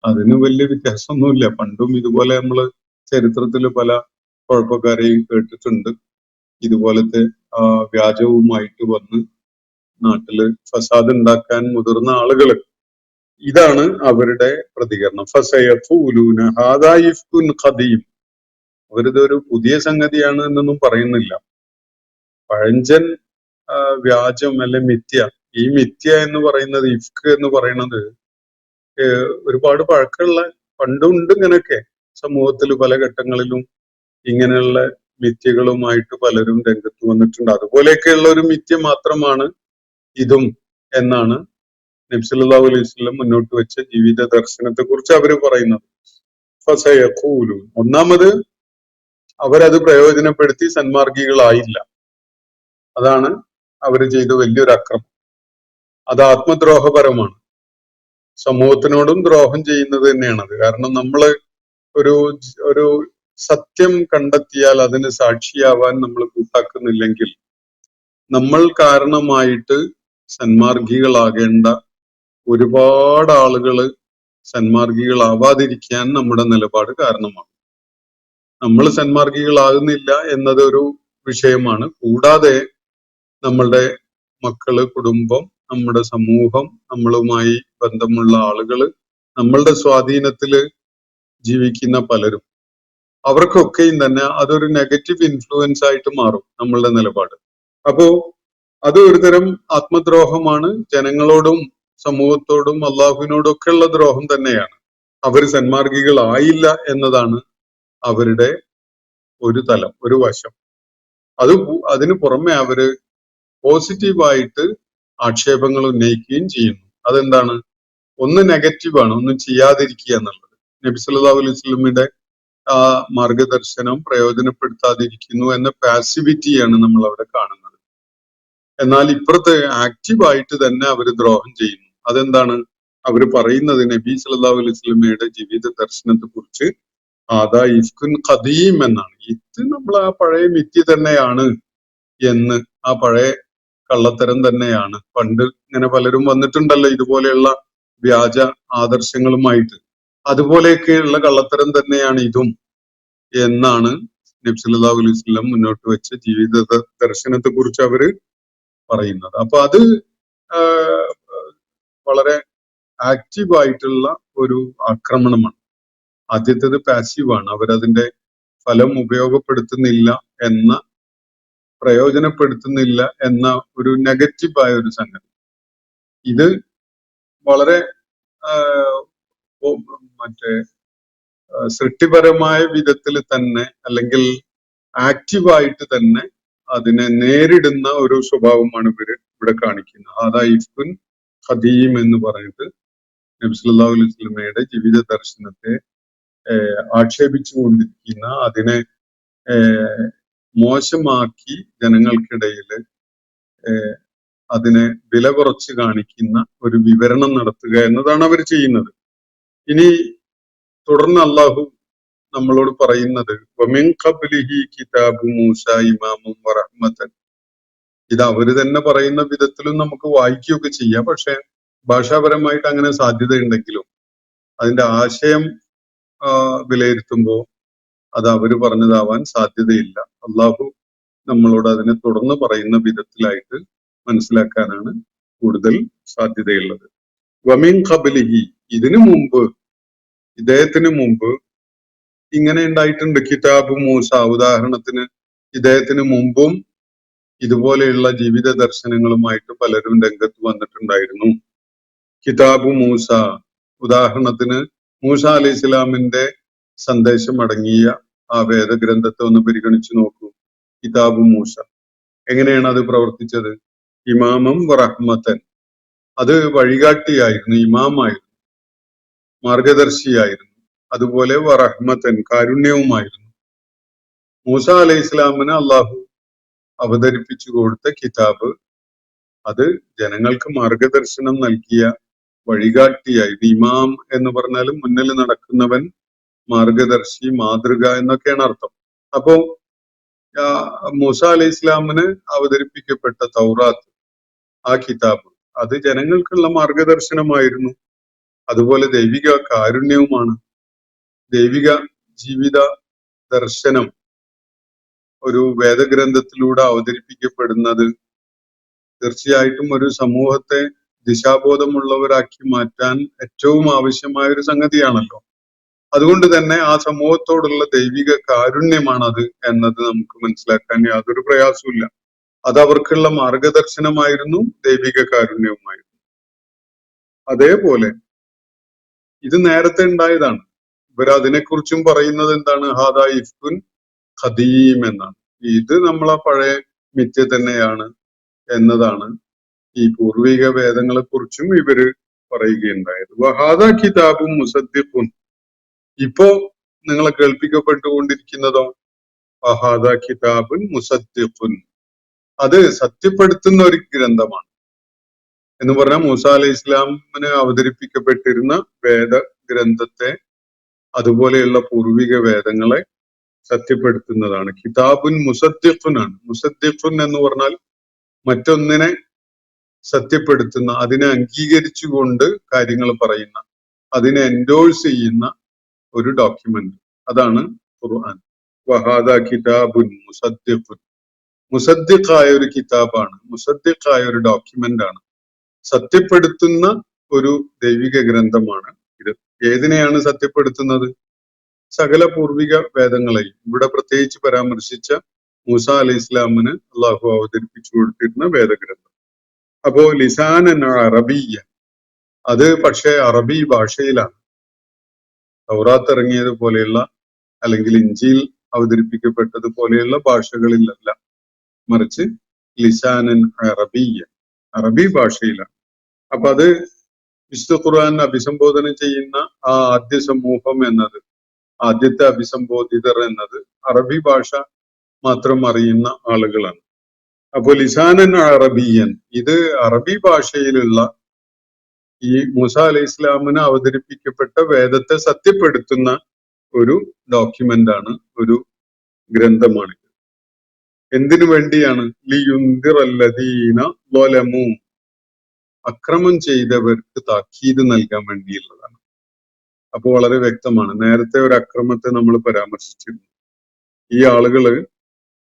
അതിന് വലിയ വ്യത്യാസമൊന്നുമില്ല. പണ്ടും ഇതുപോലെ നമ്മള് ചരിത്രത്തിൽ പല കുഴപ്പക്കാരെയും കേട്ടിട്ടുണ്ട്, ഇതുപോലത്തെ വ്യാജവുമായിട്ട് വന്ന് നാട്ടില് ഫസാദ് ഉണ്ടാക്കാൻ മുതിർന്ന ആളുകള്. ഇതാണ് അവരുടെ പ്രതികരണം. ഫസയഖൂലൂന ഹാദാ ഇഫ്കുൻ ഖദീം, അവരിതൊരു പുതിയ സംഗതിയാണ് എന്നൊന്നും പറയുന്നില്ല. പഴഞ്ചൻ വ്യാജം അല്ലെ മിഥ്യ. ഈ മിഥ്യ എന്ന് പറയുന്നത്, ഇഫ്ക് എന്ന് പറയുന്നത് ഒരുപാട് പഴക്കമുള്ള, പണ്ടുണ്ട് ഇങ്ങനെയൊക്കെ സമൂഹത്തിൽ പല ഘട്ടങ്ങളിലും ഇങ്ങനെയുള്ള മിഥ്യകളുമായിട്ട് പലരും രംഗത്ത് വന്നിട്ടുണ്ട്. അതുപോലെയൊക്കെയുള്ള ഒരു മിഥ്യ മാത്രമാണ് ഇതും എന്നാണ് നബി സല്ലല്ലാഹു അലൈഹി വസല്ലം മുന്നോട്ട് വെച്ച ജീവിത ദർശനത്തെ കുറിച്ച് അവര് പറയുന്നത്. ഫസയഖൂലൂൻ, ഒന്നാമത് അവരത് പ്രയോജനപ്പെടുത്തി സന്മാർഗികളായില്ല. അതാണ് അവര് ചെയ്ത വലിയൊരു അക്രമം. അത് ആത്മദ്രോഹപരമാണ്. സമൂഹത്തിനോടും ദ്രോഹം ചെയ്യുന്നത് തന്നെയാണത്. കാരണം നമ്മള് ഒരു സത്യം കണ്ടെത്തിയാൽ അതിന് സാക്ഷിയാവാൻ നമ്മൾ കൂട്ടാക്കുന്നില്ലെങ്കിൽ നമ്മൾ കാരണമായിട്ട് സന്മാർഗികളാകേണ്ട ഒരുപാട് ആളുകള് സന്മാർഗികളാവാതിരിക്കാൻ നമ്മുടെ നിലപാട് കാരണമാണ്. നമ്മൾ സന്മാർഗികളാകുന്നില്ല എന്നതൊരു വിഷയമാണ്. കൂടാതെ നമ്മളുടെ മക്കള്, കുടുംബം, നമ്മുടെ സമൂഹം, നമ്മളുമായി ബന്ധമുള്ള ആളുകള്, നമ്മളുടെ സ്വാധീനത്തില് ജീവിക്കുന്ന പലരും, അവർക്കൊക്കെയും തന്നെ അതൊരു നെഗറ്റീവ് ഇൻഫ്ലുവൻസ് ആയിട്ട് മാറും നമ്മളുടെ നിലപാട്. അപ്പോ അത് ഒരുതരം ആത്മദ്രോഹമാണ്. ജനങ്ങളോടും സമൂഹത്തോടും അള്ളാഹുവിനോടും ഒക്കെ ഉള്ള ദ്രോഹം തന്നെയാണ്. അവർ സന്മാർഗികളായില്ല എന്നതാണ് അവരുടെ ഒരു തലം, ഒരു വശം. അതിനു പുറമെ അവര് പോസിറ്റീവായിട്ട് ആക്ഷേപങ്ങൾ ഉന്നയിക്കുകയും ചെയ്യുന്നു. അതെന്താണ്? ഒന്ന് നെഗറ്റീവാണ്, ഒന്നും ചെയ്യാതിരിക്കുക എന്നുള്ളത്. നബി സല്ലല്ലാഹു അലൈഹി വസല്ലമയുടെ ആ മാർഗദർശനം പ്രയോജനപ്പെടുത്താതിരിക്കുന്നു എന്ന പാസിവിറ്റിയാണ് നമ്മൾ അവിടെ കാണുന്നത്. എന്നാൽ ഇപ്പുറത്ത് ആക്റ്റീവായിട്ട് തന്നെ അവർ ദ്രോഹം ചെയ്യുന്നു. അതെന്താണ്? അവർ പറയുന്നത് നബി സല്ലല്ലാഹു അലൈഹി വസല്ലമയുടെ ജീവിത ദർശനത്തെ കുറിച്ച് അതാ ഇഫ്കുൻ ഖദീം എന്നാണ്. ഇത് നമ്മൾ ആ പഴയ മിഥ്യ തന്നെയാണ് എന്ന്, ആ പഴയ കള്ളത്തരം തന്നെയാണ്. പണ്ട് ഇങ്ങനെ പലരും വന്നിട്ടുണ്ടല്ലോ ഇതുപോലെയുള്ള വ്യാജ ആദർശങ്ങളുമായിട്ട്. അതുപോലെയൊക്കെയുള്ള കള്ളത്തരം തന്നെയാണ് ഇതും എന്നാണ് നബി സല്ലല്ലാഹു അലൈഹി വസല്ലം മുന്നോട്ട് വെച്ച ജീവിത ദർശനത്തെ കുറിച്ച് അവര് പറയുന്നത്. അപ്പൊ അത് വളരെ ആക്റ്റീവായിട്ടുള്ള ഒരു ആക്രമണമാണ്. ആദ്യത്തേത് പാസീവാണ്. അവരതിന്റെ ഫലം ഉപയോഗപ്പെടുത്തുന്നില്ല എന്ന, പ്രയോജനപ്പെടുത്തുന്നില്ല എന്ന ഒരു നെഗറ്റീവായ ഒരു സംഗതി. ഇത് വളരെ മറ്റേ സൃഷ്ടിപരമായ വിധത്തിൽ തന്നെ, അല്ലെങ്കിൽ ആക്റ്റീവായിട്ട് തന്നെ അതിനെ നേരിടുന്ന ഒരു സ്വഭാവമാണ് ഇവിടെ കാണിക്കുന്നത്. അതാ ഇഫ്കുൻ ഖദീം എന്ന് പറഞ്ഞിട്ട് നബി സല്ലല്ലാഹു അലൈഹി വസല്ലമയുടെ ജീവിത ദർശനത്തെ ആക്ഷേപിച്ചുകൊണ്ടിരിക്കുന്ന, അതിനെ മോശമാക്കി ജനങ്ങൾക്കിടയിൽ അതിനെ വില കുറച്ച് കാണിക്കുന്ന ഒരു വിവരണം നടത്തുക എന്നതാണ് അവർ ചെയ്യുന്നത്. ഇനി തുടർന്ന് അള്ളാഹു നമ്മളോട് പറയുന്നത് വമിൻ ഖബ്ലിഹി കിതാബു മൂസ ഇമാമും വറഹ്മതൻ. ഇത് അവര് തന്നെ പറയുന്ന വിധത്തിലും നമുക്ക് വായിക്കുകയൊക്കെ ചെയ്യാം. പക്ഷെ ഭാഷാപരമായിട്ട് അങ്ങനെ സാധ്യതയുണ്ടെങ്കിലും അതിന്റെ ആശയം വിലയിരുത്തുമ്പോൾ അത് അവര് പറഞ്ഞതാവാൻ സാധ്യതയില്ല. അള്ളാഹു നമ്മളോട് അതിനെ തുടർന്ന് പറയുന്ന വിധത്തിലായിട്ട് മനസ്സിലാക്കാനാണ് കൂടുതൽ സാധ്യതയുള്ളത്. വമിൻ ഖബ്ലിഹി, ഇതിനു മുമ്പ്, ഇദ്ദേഹത്തിന് മുമ്പ് ഇങ്ങനെ ഉണ്ടായിട്ടുണ്ട്. കിതാബ് മൂസ, ഉദാഹരണത്തിന് ഇദ്ദേഹത്തിന് മുമ്പും ഇതുപോലെയുള്ള ജീവിത ദർശനങ്ങളുമായിട്ട് പലരും രംഗത്ത് വന്നിട്ടുണ്ടായിരുന്നു. കിതാബ് മൂസ, ഉദാഹരണത്തിന് മൂസ അലൈഹി ഇസ്ലാമിന്റെ സന്ദേശം അടങ്ങിയ ആ വേദഗ്രന്ഥത്തെ ഒന്ന് പരിഗണിച്ചു നോക്കൂ. കിതാബ് മൂസ എങ്ങനെയാണ് അത് പ്രവർത്തിച്ചത്? ഇമാമം വറഹ്മത്തൻ, അത് വഴികാട്ടിയായിരുന്നു, ഇമാമായിരുന്നു, മാർഗദർശിയായിരുന്നു. അതുപോലെ വറഹ്മത്തൻ, കാരുണ്യവുമായിരുന്നു. മൂസ അലൈഹി ഇസ്ലാമിന് അള്ളാഹു അവതരിപ്പിച്ചു കൊടുത്ത കിതാബ് അത് ജനങ്ങൾക്ക് മാർഗദർശനം നൽകിയ വഴികാട്ടിയായിരുന്നു. ഇമാം എന്ന് പറഞ്ഞാൽ മുന്നിൽ നടക്കുന്നവൻ, മാർഗദർശി, മാതൃക എന്നൊക്കെയാണ് അർത്ഥം. അപ്പോ മൂസ അലൈഹി ഇസ്ലാമിന് അവതരിപ്പിക്കപ്പെട്ട തൗറാത്ത്, ആ കിതാബ്, അത് ജനങ്ങൾക്കുള്ള മാർഗദർശനമായിരുന്നു. അതുപോലെ ദൈവിക കാരുണ്യവുമാണ്. ദൈവിക ജീവിത ദർശനം ഒരു വേദഗ്രന്ഥത്തിലൂടെ അവതരിപ്പിക്കപ്പെടുന്നത് തീർച്ചയായിട്ടും ഒരു സമൂഹത്തെ ദിശാബോധമുള്ളവരാക്കി മാറ്റാൻ ഏറ്റവും ആവശ്യമായ ഒരു സംഗതിയാണല്ലോ. അതുകൊണ്ട് തന്നെ ആ സമൂഹത്തോടുള്ള ദൈവിക കാരുണ്യമാണത് എന്നത് നമുക്ക് മനസ്സിലാക്കാൻ യാതൊരു പ്രയാസമില്ല. അത് അവർക്കുള്ള മാർഗദർശനമായിരുന്നു, ദൈവിക കാരുണ്യവുമായിരുന്നു. അതേപോലെ ഇത് നേരത്തെ ഉണ്ടായതാണ്. ഇവർ അതിനെക്കുറിച്ചും പറയുന്നത് എന്താണ്? ഹാദാ ഇഫ്കുൻ ഖദീം എന്നാണ്. ഇത് നമ്മളെ പഴയ മിഥ്യ തന്നെയാണ് എന്നതാണ് ഈ പൂർവിക വേദങ്ങളെ കുറിച്ചും ഇവര് പറയുകയുണ്ടായത്. വഹാദാ കിതാബും മുസദ്ദിഖുൻ, ഇപ്പോ നിങ്ങളെ കേൾപ്പിക്കപ്പെട്ടുകൊണ്ടിരിക്കുന്നതോ വഹാദാ കിതാബുൻ മുസദ്ദിഖുൻ, അത് സത്യപ്പെടുത്തുന്ന ഒരു ഗ്രന്ഥമാണ്. എന്ന് പറഞ്ഞാൽ മൂസ അലൈഹി ഇസ്ലാമിന് അവതരിപ്പിക്കപ്പെട്ടിരുന്ന വേദഗ്രന്ഥത്തെ, അതുപോലെയുള്ള പൂർവിക വേദങ്ങളെ സത്യപ്പെടുത്തുന്നതാണ്. കിതാബുൻ മുസദ്ദിഖുനാണ്. മുസദ്ദിഖുൻ എന്ന് പറഞ്ഞാൽ മറ്റൊന്നിനെ സത്യപ്പെടുത്തുന്ന, അതിനെ അംഗീകരിച്ചുകൊണ്ട് കാര്യങ്ങൾ പറയുന്ന, അതിനെ എൻഡോഴ്സ് ചെയ്യുന്ന ഒരു ഡോക്യുമെന്റ്, അതാണ് ഖുർആൻ. വഹാദ കിതാബുൻ മുസദ്ദിഖുൻ, മുസദ്ദിഖായ ഒരു കിതാബാണ്, മുസദ്ദിഖായ ഒരു ഡോക്യുമെന്റ് ആണ്, സത്യപ്പെടുത്തുന്ന ഒരു ദൈവിക ഗ്രന്ഥമാണ് ഇത്. ഏതിനെയാണ് സത്യപ്പെടുത്തുന്നത്? സകല പൂർവിക വേദങ്ങളെയും. ഇവിടെ പ്രത്യേകിച്ച് പരാമർശിച്ച മൂസ അലൈഹി ഇസ്ലാമിന് അള്ളാഹു അവതരിപ്പിച്ചു കൊടുത്തിരുന്ന വേദഗ്രന്ഥം. അപ്പോ ലിസാനൻ അറബിയ്യ, അത് പക്ഷേ അറബി ഭാഷയിലാണ്. തൗറാത്ത് ഇറങ്ങിയതുപോലെയുള്ള അല്ലെങ്കിൽ ഇഞ്ചീൽ അവതരിപ്പിക്കപ്പെട്ടതുപോലെയുള്ള ഭാഷകളിലല്ല, മറിച്ച് ലിസാനൻ അറബിയ്യ, അറബി ഭാഷയിലാണ്. അപ്പൊ അത് വിശുദ്ധ ഖുർആൻ അഭിസംബോധന ചെയ്യുന്ന ആ ആദ്യ സമൂഹം എന്നത്, ആദ്യത്തെ അഭിസംബോധിതർ എന്നത് അറബി ഭാഷ മാത്രം അറിയുന്ന ആളുകളാണ്. അപ്പൊ ലിസാനൻ അറബിയൻ, ഇത് അറബി ഭാഷയിലുള്ള ഈ മൂസ അലൈഹി ഇസ്ലാമിന് അവതരിപ്പിക്കപ്പെട്ട വേദത്തെ സത്യപ്പെടുത്തുന്ന ഒരു ഡോക്യുമെന്റ് ആണ്, ഒരു ഗ്രന്ഥമാണ്. എന്തിനു വേണ്ടിയാണ്? ലിയുൻദിറല്ലദീന ളലമു, അക്രമം ചെയ്തവർക്ക് താക്കീത് നൽകാൻ വേണ്ടിയുള്ളതാണ്. അപ്പോൾ വളരെ വ്യക്തമാണ്. നേരത്തെ ഒരു അക്രമത്തെ നമ്മൾ പരാമർശിച്ചിരുന്നു. ഈ ആളുകള്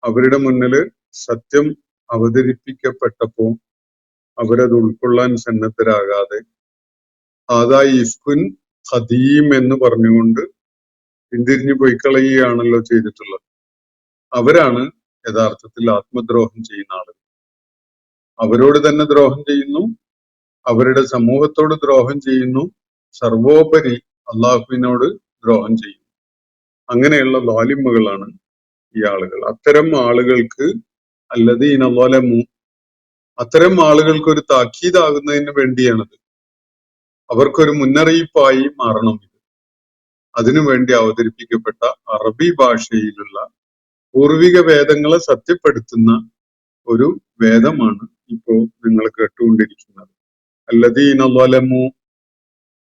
അവരുടെ മുന്നില് സത്യം അവതരിപ്പിക്കപ്പെട്ടപ്പോ അവരത് ഉൾക്കൊള്ളാൻ സന്നദ്ധരാകാതെ ഇഫ്കുൻ ഖദീം എന്ന് പറഞ്ഞുകൊണ്ട് പിന്തിരിഞ്ഞു പോയി കളയുകയാണല്ലോ ചെയ്തിട്ടുള്ളത്. അവരാണ് യഥാർത്ഥത്തിൽ ആത്മദ്രോഹം ചെയ്യുന്ന ആളുകൾ. അവരോട് തന്നെ ദ്രോഹം ചെയ്യുന്നു, അവരുടെ സമൂഹത്തോട് ദ്രോഹം ചെയ്യുന്നു, സർവോപരി അള്ളാഹുവിനോട് ദ്രോഹം ചെയ്യുന്നു. അങ്ങനെയുള്ള ളാലിമുകളാണ് ഈ ആളുകൾ. അത്തരം ആളുകൾക്ക് അല്ലദീന ളലമു, അത്തരം ആളുകൾക്ക് ഒരു താക്കീതാകുന്നതിന് വേണ്ടിയാണത്. അവർക്കൊരു മുന്നറിയിപ്പായി മാറണം ഇത്. അതിനുവേണ്ടി അവതരിപ്പിക്കപ്പെട്ട അറബി ഭാഷയിലുള്ള പൂർവിക വേദങ്ങളെ സത്യപ്പെടുത്തുന്ന ഒരു വേദമാണ് ഇപ്പോ നിങ്ങൾ കേട്ടുകൊണ്ടിരിക്കുന്നത്. അല്ലദീന ളലമു,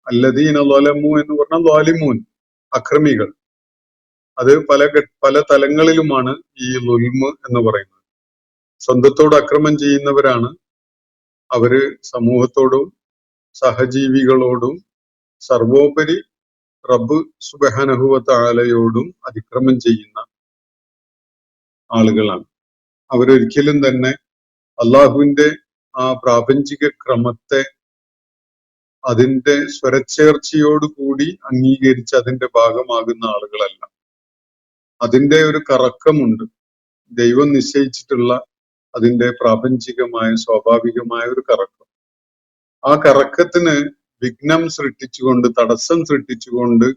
അല്ലദീന ളലമു എന്ന് പറഞ്ഞാൽ ളാലിമൂൻ, അക്രമികൾ. അത് പല തലങ്ങളിലുമാണ് ഈ ളുൽമ് എന്ന് പറയുന്നത്. സ്വന്തത്തോട് അക്രമം ചെയ്യുന്നവരാണ്. അവര് സമൂഹത്തോടും സഹജീവികളോടും സർവോപരി റബ്ബ് സുബ്ഹാനഹു വ തആലയോടും അതിക്രമം ചെയ്യുന്ന ആളുകളാണ്. അവരൊരിക്കലും തന്നെ അള്ളാഹുവിന്റെ ആ പ്രാപഞ്ചിക ക്രമത്തെ അതിന്റെ സ്വരച്ചേർച്ചയോടുകൂടി അംഗീകരിച്ച് അതിന്റെ ഭാഗമാകുന്ന ആളുകളല്ല. അതിന്റെ ഒരു കറക്കമുണ്ട്, ദൈവം നിശ്ചയിച്ചിട്ടുള്ള അതിന്റെ പ്രാപഞ്ചികമായ സ്വാഭാവികമായ ഒരു കറക്കം. ആ കറക്കത്തിന് വിഘ്നം സൃഷ്ടിച്ചുകൊണ്ട്, തടസ്സം സൃഷ്ടിച്ചുകൊണ്ട്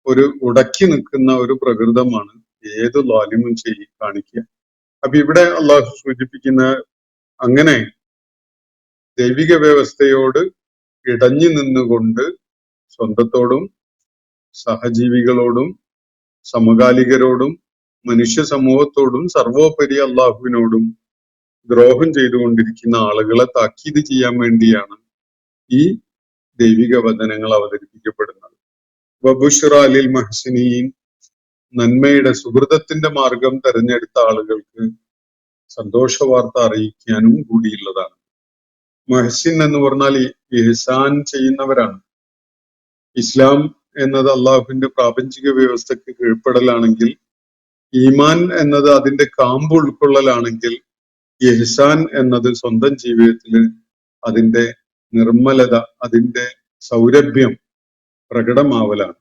ഒരു ഉടക്കി നിൽക്കുന്ന ഒരു പ്രകൃതമാണ് ഏത് ളാലിമും കാണിക്കുക. അപ്പൊ ഇവിടെ അള്ളാഹു സൂചിപ്പിക്കുന്ന അങ്ങനെ ദൈവിക വ്യവസ്ഥയോട് ഇടഞ്ഞു നിന്നുകൊണ്ട് സ്വന്തത്തോടും സഹജീവികളോടും സമകാലികരോടും മനുഷ്യ സമൂഹത്തോടും സർവോപരി അള്ളാഹുവിനോടും ദ്രോഹം ചെയ്തുകൊണ്ടിരിക്കുന്ന ആളുകളെ താക്കീത് ചെയ്യാൻ വേണ്ടിയാണ് ഈ ദൈവിക വചനങ്ങൾ അവതരിപ്പിക്കപ്പെടുന്നത്. വബുശ്റ ലിൽ മുഹ്സിനീൻ, നന്മയുടെ സുഹൃതത്തിന്റെ മാർഗം തെരഞ്ഞെടുത്ത ആളുകൾക്ക് സന്തോഷ വാർത്ത അറിയിക്കാനും കൂടിയുള്ളതാണ്. മുഹ്സിൻ എന്ന് പറഞ്ഞാൽ ഇഹ്സാൻ ചെയ്യുന്നവരാണ്. ഇസ്ലാം എന്നത് അള്ളാഹുവിന്റെ പ്രാപഞ്ചിക വ്യവസ്ഥയ്ക്ക് കീഴ്പ്പെടലാണെങ്കിൽ, ഈമാൻ എന്നത് അതിന്റെ കാമ്പ് ഉൾക്കൊള്ളലാണെങ്കിൽ, ഇഹ്സാൻ എന്നത് സ്വന്തം ജീവിതത്തിൽ അതിന്റെ നിർമ്മലത, അതിന്റെ സൗരഭ്യം പ്രകടമാവലാണ്.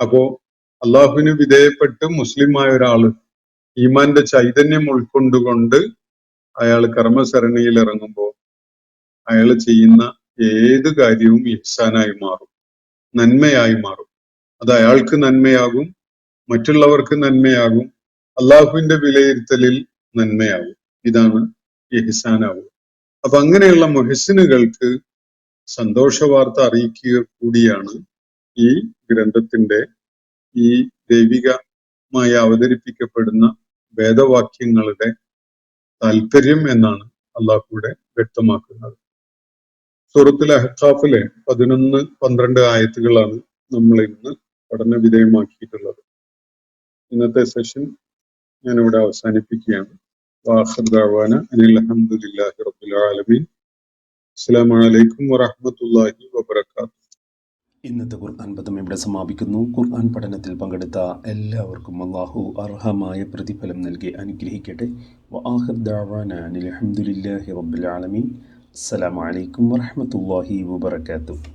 അപ്പോ അള്ളാഹുവിന് വിധേയപ്പെട്ട് മുസ്ലിമായ ഒരാള് ഈമാന്റെ ചൈതന്യം ഉൾക്കൊണ്ടുകൊണ്ട് അയാൾ കർമ്മസരണിയിൽ ഇറങ്ങുമ്പോൾ അയാൾ ചെയ്യുന്ന ഏത് കാര്യവും ഇഹ്സാനായി മാറും, നന്മയായി മാറും. അത് അയാൾക്ക് നന്മയാകും, മറ്റുള്ളവർക്ക് നന്മയാകും, അള്ളാഹുവിന്റെ വിലയിരുത്തലിൽ നന്മയാകും. ഇതാണ് ഇഹ്സാനാവുക. അപ്പൊ അങ്ങനെയുള്ള മുഹ്സിനുകൾക്ക് സന്തോഷ വാർത്ത അറിയിക്കുക കൂടിയാണ് ഈ ഗ്രന്ഥത്തിന്റെ, ഈ ദൈവികമായി അവതരിപ്പിക്കപ്പെടുന്ന വേദവാക്യങ്ങളുടെ താല്പര്യം എന്നാണ് അള്ളാഹുവിടെ വ്യക്തമാക്കുന്നത്. സൂറത്തുൽ അഹ്ഖാഫിലെ 11-12 ആയത്തുകളാണ് നമ്മൾ ഇന്ന് പഠന വിധേയമാക്കിയിട്ടുള്ളത്. ഇന്നത്തെ സെഷൻ ഞാനിവിടെ അവസാനിപ്പിക്കുകയാണ്. വാഖിർ ദഅവാന അനിൽ ഹംദുലില്ലാഹി റബ്ബിൽ ആലമീൻ. അസ്സലാമു അലൈക്കും വറഹ്മത്തുള്ളാഹി വബറകാതുഹു. ഇന്നത്തെ ഖുർആൻ പദം ഇവിടെ സമാപിക്കുന്നു. ഖുർആൻ പഠനത്തിൽ പങ്കെടുത്ത എല്ലാവർക്കും അല്ലാഹു അർഹമായ പ്രതിഫലം നൽകി അനുഗ്രഹിക്കട്ടെ. വആഖിർ ദഅവാന അനിൽ ഹംദുലില്ലാഹി റബ്ബിൽ ആലമീൻ. അസ്സലാമു അലൈക്കും വറഹ്മത്തുള്ളാഹി വബറകാതുഹു.